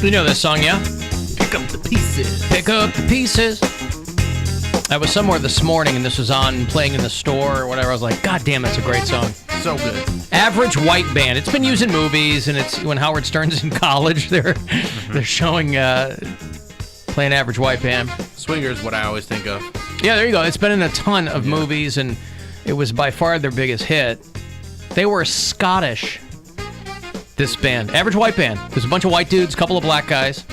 You know this song, yeah? Pick up the pieces. Pick up the pieces. I was somewhere this morning and this was on playing in the store or whatever. I was like, God damn, that's a great song. So good. Average White Band. It's been used in movies, and it's when Howard Stern's in college. They're showing playing Average White Band. Swinger is what I always think of. Yeah, there you go. It's been in a ton of movies, and it was by far their biggest hit. They were Scottish. This band, Average White Band. There's a bunch of white dudes, a couple of black guys.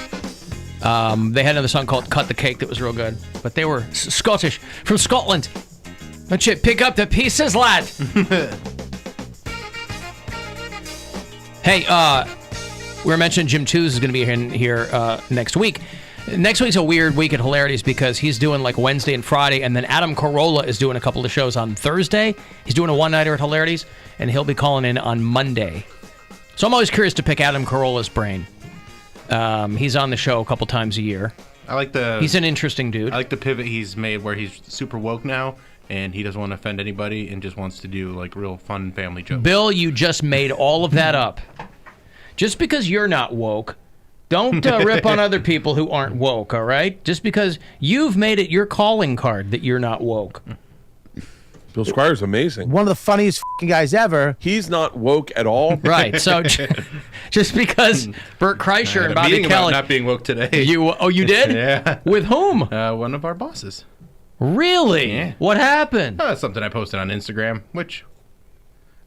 They had another song called Cut the Cake that was real good. But they were Scottish, from Scotland. Don't you pick up the pieces, lad? Hey, we were mentioning Jim Tooze is going to be here next week. Next week's a weird week at Hilarities because he's doing like Wednesday and Friday, and then Adam Carolla is doing a couple of shows on Thursday. He's doing a one-nighter at Hilarities, and he'll be calling in on Monday. So I'm always curious to pick Adam Carolla's brain. He's on the show a couple times a year. He's an interesting dude. I like the pivot he's made where he's super woke now, and he doesn't want to offend anybody and just wants to do like real fun family jokes. Bill, you just made all of that up. Just because you're not woke, don't rip on other people who aren't woke, all right? Just because you've made it your calling card that you're not woke. Bill Squire's amazing. One of the funniest guys ever. He's not woke at all. Right. So just because Bert Kreischer and Bobby Kelly not being woke today. You did? Yeah. With whom? One of our bosses. Really? Yeah. What happened? Something I posted on Instagram, which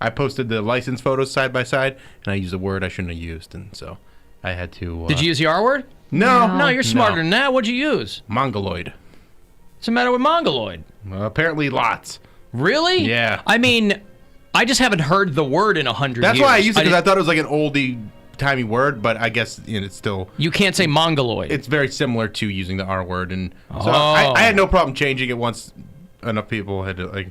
I posted the license photos side by side, and I used a word I shouldn't have used, and so I had to. Did you use the R word? No. You're smarter than that. What'd you use? Mongo Lloyd. What's the matter with Mongo Lloyd? Apparently lots. Really? Yeah. I mean, I just haven't heard the word in 100 years. That's why I used it, because I thought it was like an oldie-timey word, but I guess it's still... You can't say Mongoloid. It's very similar to using the R word, and so I had no problem changing it once enough people had to, like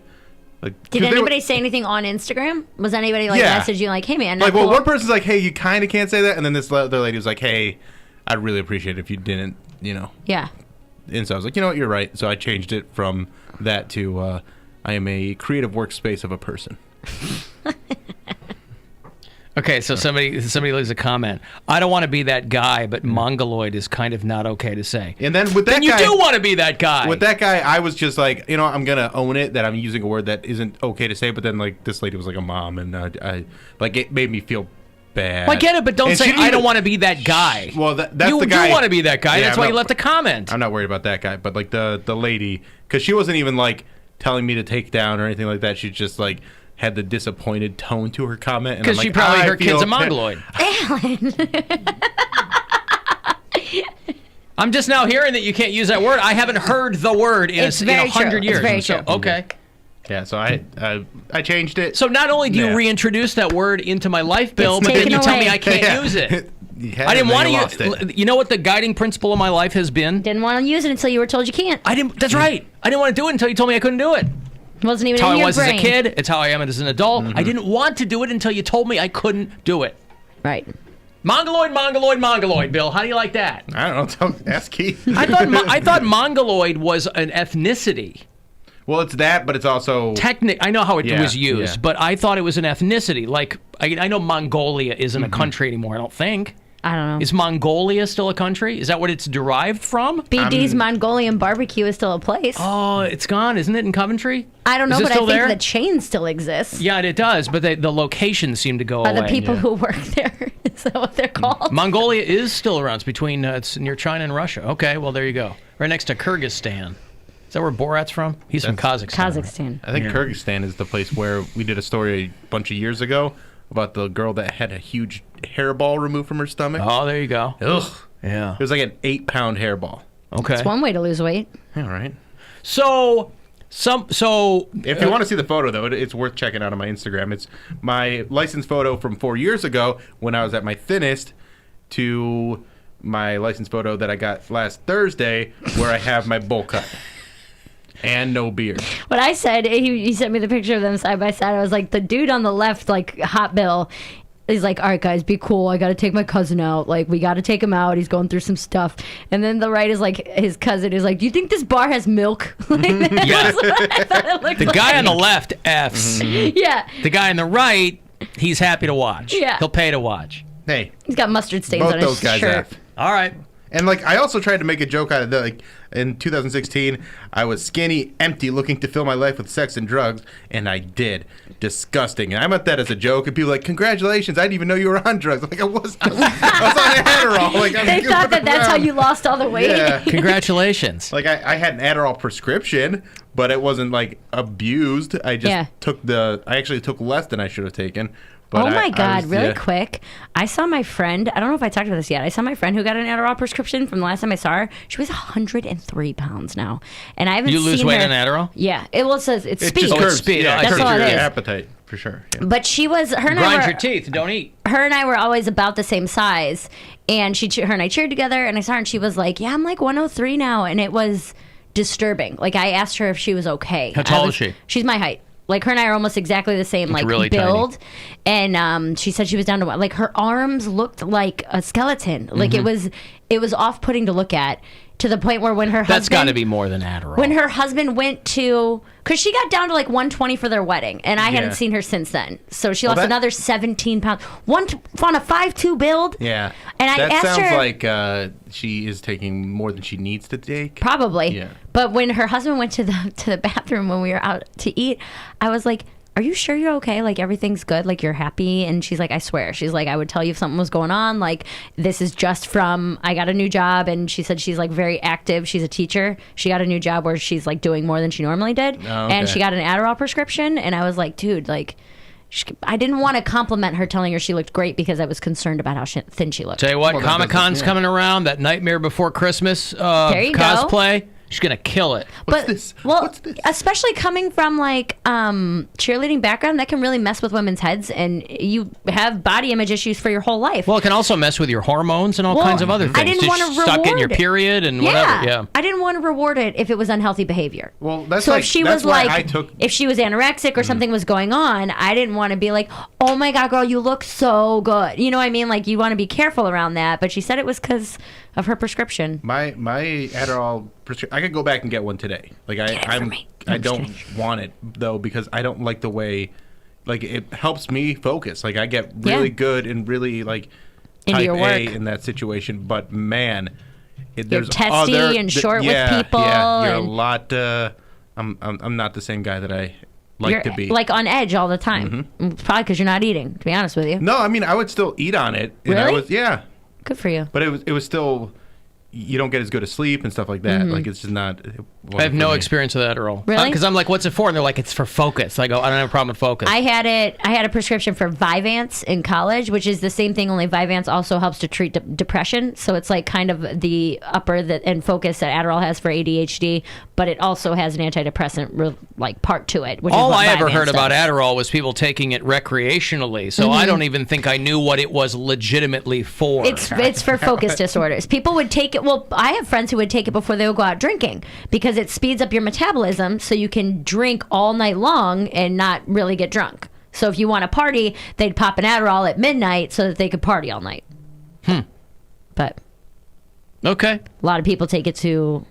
Did anybody say anything on Instagram? Was anybody message you like, hey man, like, cool? One person's like, hey, you kind of can't say that, and then this other lady was like, hey, I'd really appreciate it if you didn't, Yeah. And so I was like, you know what, you're right. So I changed it from that to I am a creative workspace of a person. Okay, so somebody leaves a comment. I don't want to be that guy, but Mongoloid is kind of not okay to say. And then with that guy, you do want to be that guy. With that guy, I was just like, I'm gonna own it that I'm using a word that isn't okay to say. But then like this lady was like a mom, and I like it made me feel bad. Well, I get it, but don't say I don't want to be that guy. Well, that's you the guy. You want to be that guy. Yeah, that's why you left a comment. I'm not worried about that guy, but like the lady, because she wasn't even like telling me to take down or anything like that. She just like had the disappointed tone to her comment. Because she probably her kid's a Mongoloid. Alan. I'm just now hearing that you can't use that word. I haven't heard the word in 100 years. It's very true. Okay. Yeah, so I changed it. So not only do you reintroduce that word into my life, Bill, but then you tell me I can't use it. I didn't want to use it. You know what the guiding principle of my life has been? Didn't want to use it until you were told you can't. That's right. I didn't want to do it until you told me I couldn't do it. Wasn't even it's how in I your was brain. as a kid. It's how I am as an adult. I didn't want to do it until you told me I couldn't do it. Right. Mongoloid, Bill. How do you like that? I don't know. Ask Keith. I thought Mongoloid was an ethnicity. Well, it's that, but it's also... I know how it was used, yeah. but I thought it was an ethnicity. Like, I know Mongolia isn't a country anymore, I don't think. I don't know. Is Mongolia still a country? Is that what it's derived from? BD's Mongolian barbecue is still a place. Oh, it's gone, isn't it, in Coventry? I don't know, but I think there? the chain still exists. Yeah, it does, but the locations seem to go Are away. the people who work there? Is that what they're called? Mongolia is still around. It's between, it's near China and Russia. Okay, well, there you go. Right next to Kyrgyzstan. Is that where Borat's from? He's from Kazakhstan. Kazakhstan. I think Kyrgyzstan is the place where we did a story a bunch of years ago about the girl that had a huge hairball removed from her stomach. Oh, there you go. Ugh. Yeah. It was like an 8-pound hairball. Okay. It's one way to lose weight. Yeah, right. So if you want to see the photo, though, it's worth checking out on my Instagram. It's my license photo from 4 years ago when I was at my thinnest to my license photo that I got last Thursday where I have my bowl cut. And no beard. What I said, he sent me the picture of them side by side. I was like, the dude on the left, like Hot Bill, he's like, all right, guys, be cool. I got to take my cousin out. Like, we got to take him out. He's going through some stuff. And then the right is like, his cousin is like, do you think this bar has milk? Yeah. The guy on the left F's. Yeah. The guy on the right, he's happy to watch. Yeah. He'll pay to watch. Hey, He's got mustard stains both on his those guys shirt. have. All right. And like, I also tried to make a joke out of that. Like in 2016, I was skinny, empty, looking to fill my life with sex and drugs, and I did. Disgusting. And I meant that as a joke, and people were like, "Congratulations! I didn't even know you were on drugs." Like I was on Adderall. Like They thought that that's how you lost all the weight. Yeah. Congratulations. Like I had an Adderall prescription, but it wasn't like abused. I just I actually took less than I should have taken. But Oh my I God, was- really yeah. quick. I saw my friend, I don't know if I talked about this yet. I saw my friend who got an Adderall prescription from the last time I saw her. She was 103 pounds now. And I haven't You seen lose weight her. on Adderall? Yeah. It says it's It speed. just Oh, it's curbs, speed. yeah, That's curbs all it your is. appetite for sure. Yeah. But her and Grind I your were, teeth. Don't eat. her and I were always about the same size. And her and I cheered together, and I saw her, and she was like, "Yeah, I'm like 103 now," and it was disturbing. Like I asked her if she was okay. How tall is she? She's my height. Like her and I are almost exactly the same, like really build. And she said she was down to like her arms looked like a skeleton. Like Mm-hmm. it was off-putting to look at, to the point where when her That's got husband to be more than Adderall. when her husband went to, because she got down to like 120 for their wedding, and I hadn't seen her since then. So she lost that- another 17 pounds. On a 5'2" build. Yeah. And I that asked sounds her- like she is taking more than she needs to take. Probably. Yeah. But when her husband went to the bathroom when we were out to eat, I was like, "Are you sure you're okay? Like everything's good? Like you're happy?" And she's like, "I swear." She's like, "I would tell you if something was going on. Like this is just from, I got a new job." And she said she's like very active. She's a teacher. She got a new job where she's like doing more than she normally did. Oh, okay. And she got an Adderall prescription. And I was like, dude, like, I didn't want to compliment her telling her she looked great because I was concerned about how thin she looked. Tell you what, Well, that Comic Con's doesn't- coming around. That Nightmare Before Christmas you go. cosplay. She's gonna kill it. But this? well, What's this? especially coming from like cheerleading background, that can really mess with women's heads, and you have body image issues for your whole life. Well, it can also mess with your hormones and all Well, kinds of other I things. didn't Just wanna stuck in your reward it. period and whatever. Yeah. I didn't want to reward it if it was unhealthy behavior. Well, that's so like- if she that's was why like, I took- if she was anorexic or something was going on, I didn't want to be like, "Oh my God, girl, you look so good." You know what I mean? Like you want to be careful around that. But she said it was because of her prescription. My Adderall I could go back and get one today. Like Get it for me. No, I I'm just don't want it though, because I don't like the way, like, it helps me focus. Like I get really good and really like Into type your A work. in that situation. But man, You're there's testy other, and short with yeah, people. Yeah, you're and a lot. I'm not the same guy that I like you're to be. like on edge all the time. Probably because you're not eating, to be honest with you. no, I mean I would still eat on it. And I Really? was, yeah, Good for you. but it was still. You don't get as good a sleep and stuff like that. Like it's just not. it I have wasn't no for me. experience with Adderall. Really? Because I'm like, what's it for? And they're like, it's for focus. I go, I don't have a problem with focus. I had a prescription for Vyvanse in college, which is the same thing, only Vyvanse also helps to treat depression. So it's like kind of the upper and focus that Adderall has for ADHD, but it also has an antidepressant like part to it. Which All is what I ever Vyvanse heard about does. Adderall was people taking it recreationally. So I don't even think I knew what it was legitimately for. It's for focus disorders. People would take it. Well, I have friends who would take it before they would go out drinking because it speeds up your metabolism, so you can drink all night long and not really get drunk. So if you want to party, they'd pop an Adderall at midnight so that they could party all night. But Okay. a lot of people take it to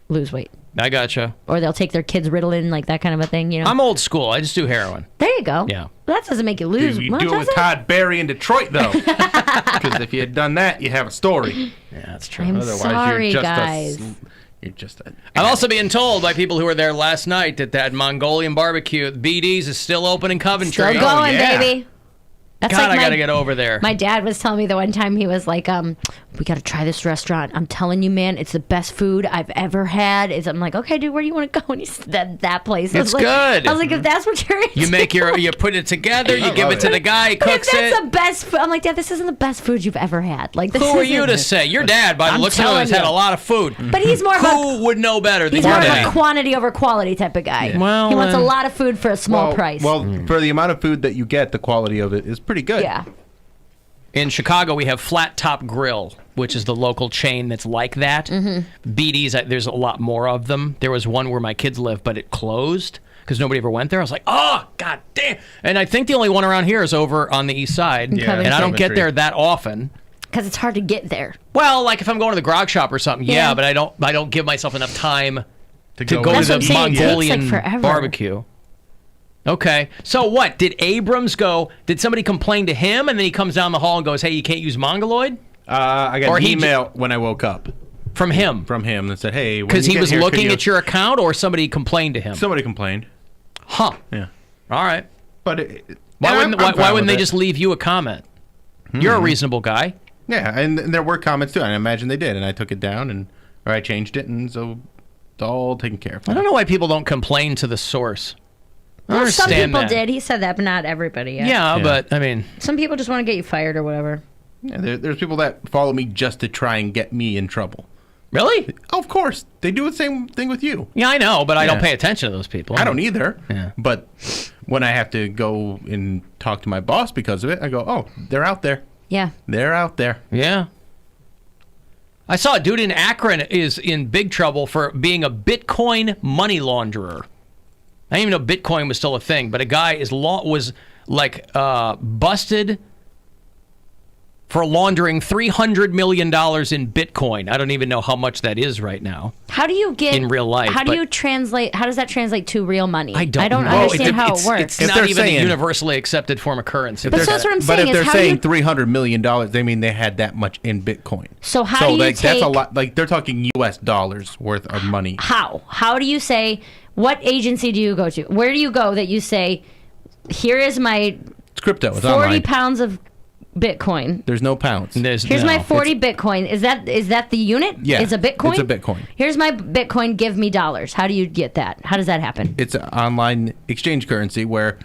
lose weight, I gotcha. or they'll take their kids Ritalin, like that kind of a thing. You know. I'm old school. I just do heroin. There you go. Yeah. That doesn't make you lose You much, do it does with it? Todd Barry in Detroit, though. Because if you had done that, you have a story. Yeah, that's true. I'm Otherwise, sorry, you're just guys. you're just a. I'm also being told by people who were there last night that Mongolian barbecue, BD's, is still open in Coventry. Still going, yeah. baby. That's God, like I got to get over there. My dad was telling me the one time, he was like, we got to try this restaurant. I'm telling you, man, it's the best food I've ever had. I'm like, okay, dude, where do you want to go? And he said that place. I was It's like, good. I was like, if that's what you're into. you put it together, you give love it to it. the guy, he But if cooks that's it. the best food, I'm like, Dad, this isn't the best food you've ever had. Like, this Who are isn't- you to say? Your dad, by the I'm looks of it, telling has had you. a lot of food. But he's more of a Who would know better than he's your more of dad? a quantity over quality type of guy. Well, he wants a lot of food for a small price. Well, for the amount of food that you get, the quality of it is pretty good. yeah. In Chicago, we have Flat Top Grill, which is the local chain that's like that. BD's, there's a lot more of them. There was one where my kids live, but it closed because nobody ever went there. I was like, oh, god damn. And I think the only one around here is over on the east side. Yeah, and I don't get Coventry. there that often. Because it's hard to get there. Well, like if I'm going to the grog shop or something, yeah, Yeah. but I don't give myself enough time to go in. to That's what the I'm saying. It takes, like, Mongolian forever. barbecue. Okay. So what? Did Abrams go, did somebody complain to him and then he comes down the hall and goes, hey, you can't use Mongo Lloyd? I got Or an he email when I woke up From him? from him that said, hey, when Because you he get was here, looking could you-" at your account or somebody complained to him? Somebody complained. Huh. Yeah. All right. But Why wouldn't, I'm why fine wouldn't with they it. just leave you a comment? You're a reasonable guy. Yeah, and there were comments too. I imagine they did, and I took it down, or I changed it, and so it's all taken care of. I don't know why people don't complain to the source. I don't Well, some understand people that. did. He said that, but not everybody. Yeah, but I mean, Some people just want to get you fired or whatever. Yeah, there's people that follow me just to try and get me in trouble. really? Oh, of course, they do the same thing with you. Yeah, I know, but I don't Yeah. pay attention to those people. I don't either. Yeah. But when I have to go and talk to my boss because of it, I go, oh, they're out there. Yeah. They're out there. Yeah. I saw a dude in Akron is in big trouble for being a Bitcoin money launderer. I didn't even know Bitcoin was still a thing, but a guy was busted for laundering $300 million in Bitcoin. I don't even know how much that is right now. How do you get In real life, How do but- you translate? How does that translate to real money? I don't know. understand how it works. It's If not they're even a saying- universally accepted form of currency. But so that's what I'm But saying. if they're is how saying you, $300 million, they mean they had that much in Bitcoin. So how do you that's a take- lot. Like they're talking U.S. dollars worth of money. How do you say? What agency do you go to? Where do you go that you say, here is my It's crypto. It's 40 online. pounds of Bitcoin. There's no pounds. Here's my 40 Bitcoin. Is that the unit? Yeah, It's a Bitcoin? it's a Bitcoin. Here's my Bitcoin. Give me dollars. How do you get that? How does that happen? It's an online exchange currency where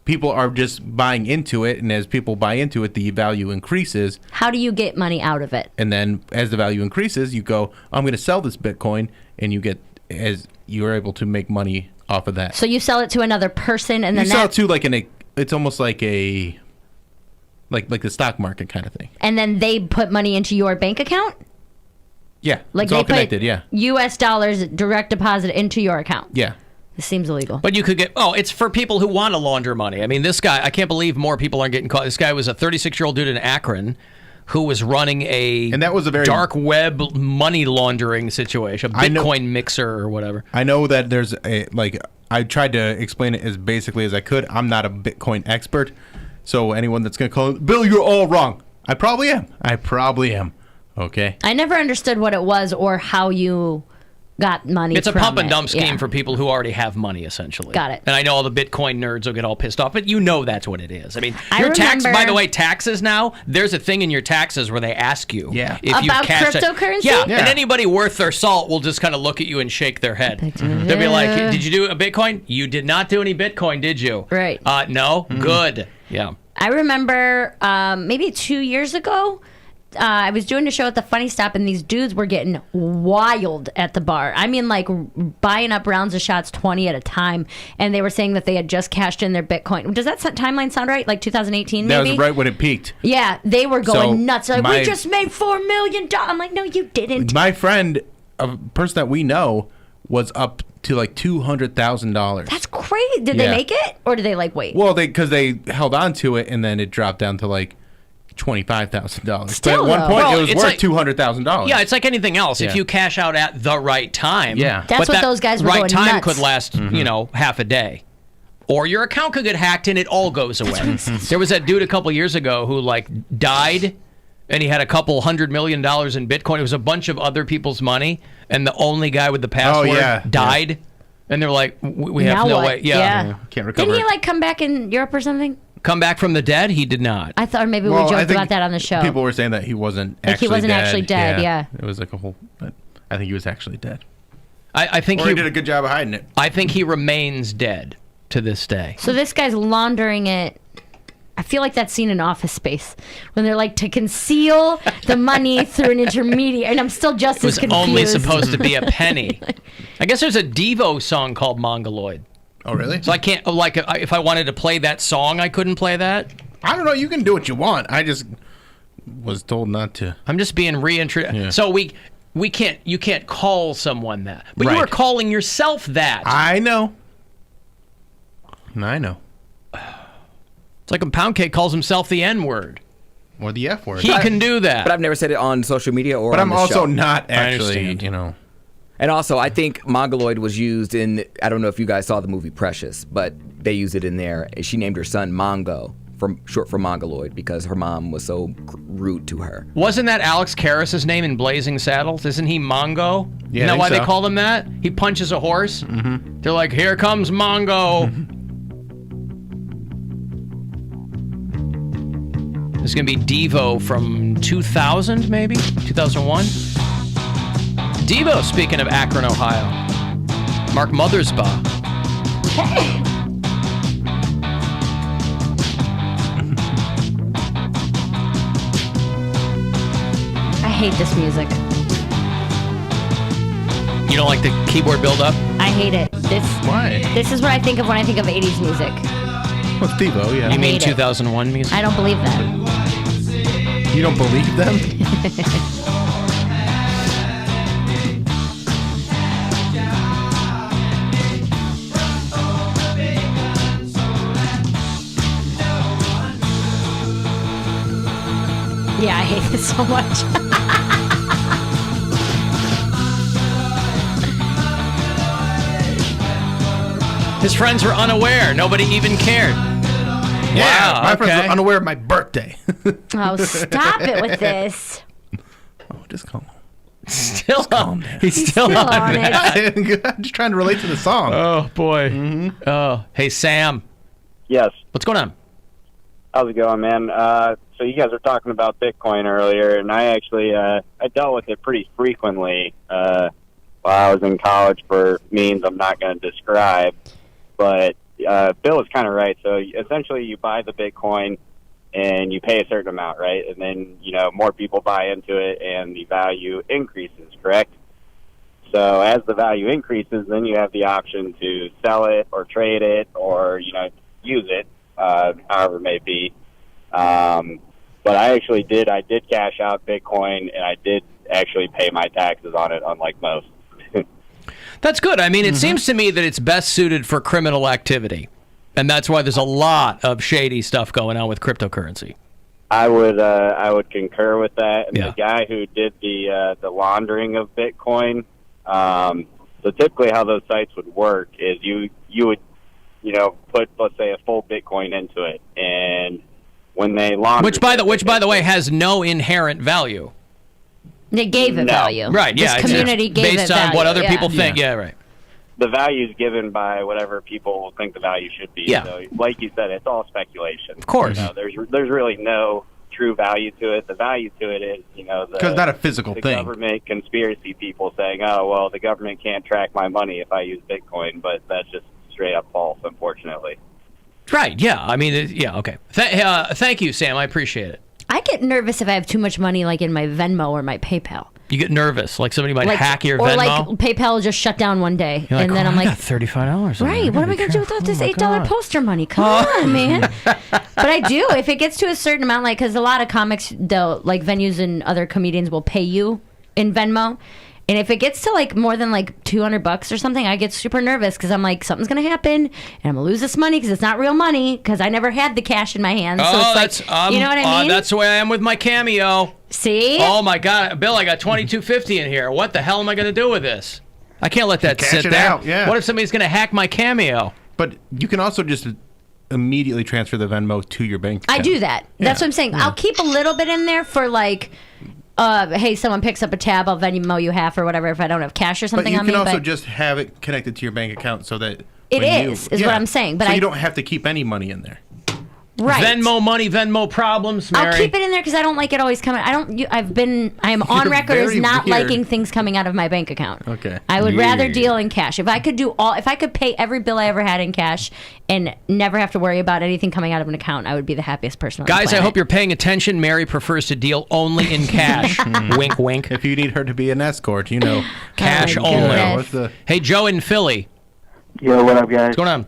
people are just buying into it, and as people buy into it, the value increases. How do you get money out of it? And then as the value increases, you go, I'm going to sell this Bitcoin, and you're able to make money off of that. So you sell it to another person, and You then sell it to it's almost like a like the stock market kind of thing. and then they put money into your bank account. Yeah, Like it's all they connected. put Yeah, U.S. dollars direct deposit into your account. yeah. This seems illegal. But you could get, it's for people who want to launder money. I mean, this guy, I can't believe more people aren't getting caught. This guy was a 36-year-old dude in Akron who was running And that was a very dark web money laundering situation, a I know- Bitcoin mixer or whatever. I know that there's I tried to explain it as basically as I could. I'm not a Bitcoin expert, so anyone that's going to call Bill, you're all wrong. I probably am. Okay. I never understood what it was or how you got money. It's a from pump and it. dump scheme Yeah. for people who already have money, essentially. Got it. And I know all the Bitcoin nerds will get all pissed off, but you know that's what it is. I mean, I your tax, remember- by the way, taxes now, there's a thing in your taxes where they ask you Yeah. if you About cash it. cryptocurrency? Yeah, Yeah. and anybody worth their salt will just kind of look at you and shake their head. They'll be like, did you do a Bitcoin? You did not do any Bitcoin, did you? Right. No? Good. Yeah. I remember maybe 2 years ago, I was doing a show at the Funny Stop, and these dudes were getting wild at the bar. I mean, like buying up rounds of shots 20 at a time, and they were saying that they had just cashed in their Bitcoin. Does that timeline sound right? Like 2018, maybe? That was right when it peaked. Yeah, they were going So, nuts. Like, my- we just made $4 million. I'm like, no, you didn't. My friend, a person that we know, was up to like $200,000. That's crazy. Did they Yeah. make it, or did they like wait? Well, because they held on to it, and then it dropped down to like $25,000. But Still, at one though. point, Well, it was it's worth like- $200,000. Yeah, it's like anything else. If Yeah. you cash out at the right time, Yeah. That's but what that those guys were right going time nuts. could last, half a day. Or your account could get hacked and it all goes away. There was that dude a couple years ago who died, and he had a couple $100 million in Bitcoin. It was a bunch of other people's money, and the only guy with the password yeah. died. And they're like, we have Now no what? way. Yeah. Can't recover. Didn't he like come back in Europe or something? Come back from the dead? He did not. I thought maybe Well, we I joked think about that on the show. People were saying that he wasn't Like he actually wasn't dead. actually dead, yeah. It was like a whole... But I think he was actually dead. I think Or he did a good job of hiding it. I think he remains dead to this day. So this guy's laundering it. I feel like that scene in Office Space when they're like to conceal the money through an intermediary, and I'm still just It was as confused. only supposed to be a penny. I guess there's a Devo song called Mongo Lloyd. Oh, really? So I can't, if I wanted to play that song, I couldn't play that. I don't know. You can do what you want. I just was told not to. I'm just being reintroduced. Yeah. So we can't, you can't call someone that. But you Right. were calling yourself that. I know. I know. It's like when Poundcake calls himself the N-word. Or the F word. He can do that. But I've never said it on social media or But on I'm the also show. not I actually, understand. And also, I think Mongo Lloyd was used in, I don't know if you guys saw the movie Precious, but they used it in there. She named her son Mongo, short for Mongo Lloyd, because her mom was so rude to her. Wasn't that Alex Karras' name in Blazing Saddles? Isn't he Mongo? Yeah, Isn't that why so. they called him that? He punches a horse? Mm-hmm. They're like, here comes Mongo. There's going to be Devo from 2000, maybe? 2001? Devo, speaking of Akron, Ohio. Mark Mothersbaugh. I hate this music. You don't like the keyboard build-up? I hate it. Why? This is what I think of when I think of 80s music. Well, Devo, yeah. You mean hate it. 2001 music? I don't believe that. You don't believe them? Yeah, I hate this so much. His friends were unaware. Nobody even cared. Yeah, my friends okay. were unaware of my birthday. Oh, stop it with this. Oh, just calm. Still on. He's still Still on. on it. I'm just trying to relate to the song. Oh, boy. Mm-hmm. Oh, hey, Sam. Yes. What's going on? How's it going, man? So you guys were talking about Bitcoin earlier, and I actually I dealt with it pretty frequently while I was in college for means I'm not going to describe. But Bill is kind of right. So essentially, you buy the Bitcoin and you pay a certain amount, right? And then more people buy into it, and the value increases. Correct? So as the value increases, then you have the option to sell it or trade it or use it, however it may be. But I actually did cash out Bitcoin, and I did actually pay my taxes on it, unlike most. That's good. I mean, it seems to me that it's best suited for criminal activity. And that's why there's a lot of shady stuff going on with cryptocurrency. I would concur with that. And Yeah. the guy who did the laundering of Bitcoin, so typically how those sites would work is you would put, let's say, a full Bitcoin into it, and when they launder, Which by the way has no inherent value. They gave it No. value. Right, yeah. This it's community gave it based on value. what other yeah. people think. Yeah, right. the value is given by whatever people think the value should be. Yeah. So, like you said, it's all speculation. Of course. There's really no true value to it. The value to it is, Because it's not a physical the thing. government conspiracy people saying, oh, well, the government can't track my money if I use Bitcoin, but that's just straight up false, unfortunately. Right, yeah. I mean, yeah, okay. Thank you, Sam. I appreciate it. I get nervous if I have too much money, like in my Venmo or my PayPal. You get nervous, like somebody might Like, hack your or Venmo. like PayPal will just shut down one day, You're like, and then oh, I'm I like, got $35. right, what am I going to do without this $8 poster money? Come on, man. But I do. If it gets to a certain amount, like, because a lot of comics, they'll, like, venues and other comedians will pay you in Venmo. And if it gets to, like, more than, like, $200 or something, I get super nervous because I'm like, something's going to happen, and I'm going to lose this money because it's not real money because I never had the cash in my hands. So it's like, you know what I mean? That's the way I am with my Cameo. See? Oh, my God. Bill, I got $22.50 in here. What the hell am I going to do with this? I can't let that Cash sit it there. out, yeah. What if somebody's going to hack my Cameo? But you can also just immediately transfer the Venmo to your bank account. I do that. That's what I'm saying. I'll keep a little bit in there for, like, hey, someone picks up a tab, I'll Venmo you half or whatever if I don't have cash or But something you on can me. also But just have it connected to your bank account so that It when is what I'm saying, but so I- you don't have to keep any money in there. right. Venmo money, Venmo problems, Mary. I'll keep it in there because I don't like it always coming. I am on You're record as very not weird. liking things coming out of my bank account. Okay. I would rather Weird. deal in cash. If I could pay every bill I ever had in cash and never have to worry about anything coming out of an account, I would be the happiest person on the Guys, I planet. hope you're paying attention. Mary prefers to deal only in cash. Wink, wink. If you need her to be an escort, Cash Oh, my only. goodness. what's the Hey, Joe in Philly. Yo, what up, guys? What's going on?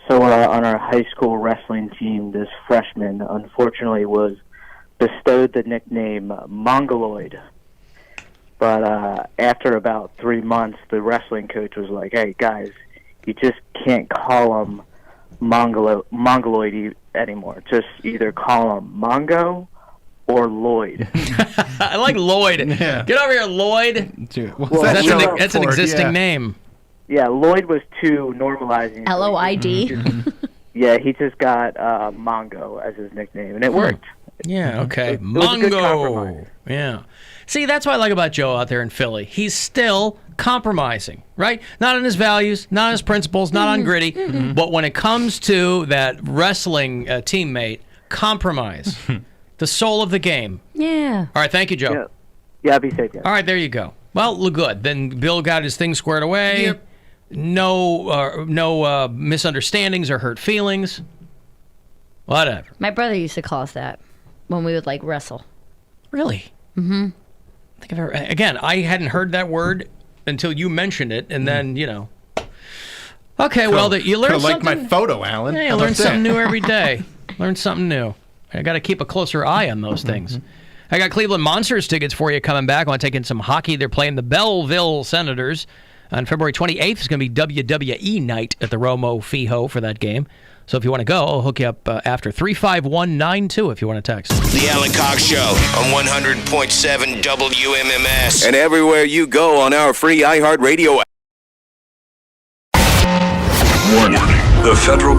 So on our high school wrestling team, this freshman unfortunately was bestowed the nickname Mongo Lloyd. But after about 3 months, the wrestling coach was like, hey, guys, you just can't call him Mongo Lloyd anymore. Just either call him Mongo or Lloyd. I like Lloyd. Yeah. Get over here, Lloyd. What's that That's, short that's an for? existing Yeah. name. Yeah, Lloyd was too normalizing. LOID. Yeah, he just got Mongo as his nickname, and it worked. Yeah, okay. It was a good compromise. Mongo. Yeah. See, that's what I like about Joe out there in Philly. He's still compromising, right? Not on his values, not on his principles, not on gritty. But when it comes to that wrestling teammate, compromise. The soul of the game. Yeah. All right, thank you, Joe. Yeah, yeah, be safe, guys. All right, there you go. Well, look good. Then Bill got his thing squared away. Yep. No misunderstandings or hurt feelings. Whatever. My brother used to call us that when we would like wrestle. Really? Mm-hmm. I think I've ever, again, I hadn't heard that word until you mentioned it, and then, Okay, well, you learn like something. my photo, Alan. Yeah, you How learn about something that? new every day. Learn something new. I got to keep a closer eye on those things. I got Cleveland Monsters tickets for you coming back. I want to take in some hockey. They're playing the Belleville Senators on February 28th. It's going to be WWE night at the Romo Fijo for that game. So if you want to go, I'll hook you up after 35192 if you want to text. The Alan Cox Show on 100.7 WMMS. And everywhere you go on our free iHeartRadio app. Warning. The federal